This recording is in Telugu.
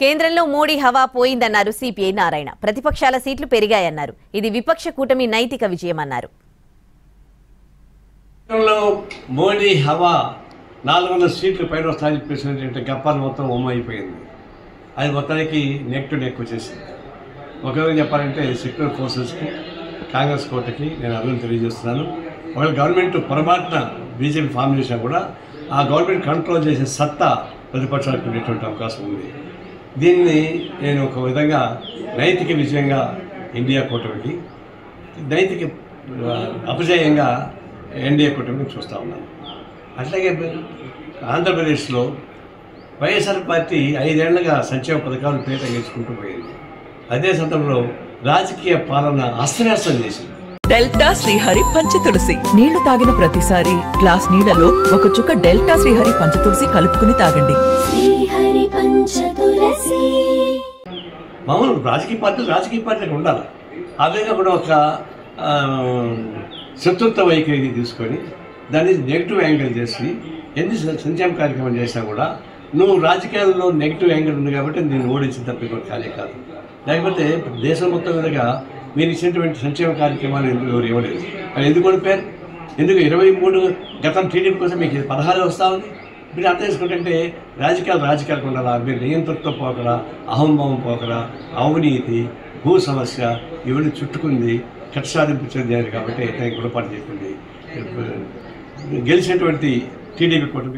కేంద్రంలో మోడీ హవా పోయిందన్నారు సిపిఐ నారాయణ. ప్రతిపక్షాల సీట్లు పెరిగాయన్నారు. ఇది విపక్ష కూటమి నైతిక విజయమన్నారు. మోడీ హవా 400 సీట్లు పైన వస్తాయని చెప్పేసినటువంటి గప్పాలు మొత్తం అయిపోయింది. అది మొత్తానికి నెక్ టు నెక్ వచ్చేసింది. ఒకవేళ చెప్పాలంటే సెక్యులర్ ఫోర్సెస్కి కాంగ్రెస్ కోటకి నేను అర్థం తెలియజేస్తున్నాను. ఒకవేళ గవర్నమెంట్ పొరపాటున బీజేపీ ఫామ్ చేసినా కూడా ఆ గవర్నమెంట్ కంట్రోల్ చేసే సత్తా ప్రతిపక్షాలకు ఉండేటువంటి అవకాశం ఉంది. దీన్ని నేను ఒక విధంగా నైతిక విజయంగా ఇండియా కూటమికి, నైతిక అపజయంగా ఎన్డీఏ కూటమికి చూస్తూ ఉన్నాను. అట్లాగే ఆంధ్రప్రదేశ్లో వైఎస్ఆర్ పార్టీ 5 ఏళ్లుగా సంక్షేమ పథకాలు పేట గెలుచుకుంటూ పోయింది. అదే సందర్భంలో రాజకీయ పాలన అస్తవ్యస్తం చేసింది. డెల్టా శ్రీహరి పంచతులసి నీళ్లు తాగిన ప్రతిసారి గ్లాస్ నీళ్లలో ఒక చుక్క డెల్టా శ్రీహరి పంచతులసి కలుపుకుని తాగండి. మామూలు రాజకీయ పార్టీలకు ఉండాలి. అదే కూడా ఒక శత్రుత్వ వైఖరి తీసుకొని దాన్ని నెగిటివ్ యాంగిల్ చేసి ఎన్ని సంక్షేమ కార్యక్రమం చేసినా కూడా నువ్వు రాజకీయాల్లో నెగిటివ్ యాంగిల్ ఉంది కాబట్టి నేను ఓడించిన తప్ప కాలే కాదు. లేకపోతే దేశం మొత్తం మీదుగా మీరు ఇచ్చినటువంటి సంక్షేమ కార్యక్రమాలు ఎవరు ఇవ్వలేదు. అది ఎందుకు ఓడిపోయారు? ఎందుకు 23 గతం టీడీపీ కోసం మీకు 16 వస్తూ ఉంది? మీరు అర్థం చేసుకుంటే రాజకీయాలు ఉండాలా, మీరు నియంత్రణతో పోకరా, అహంభావం పోకరా, అవినీతి, భూ సమస్య ఇవన్నీ చుట్టుకుంది కక్ష సాధింపు చెందారు. కాబట్టి గుణపాటు చెప్పింది గెలిచినటువంటి టీడీపీ కూటమి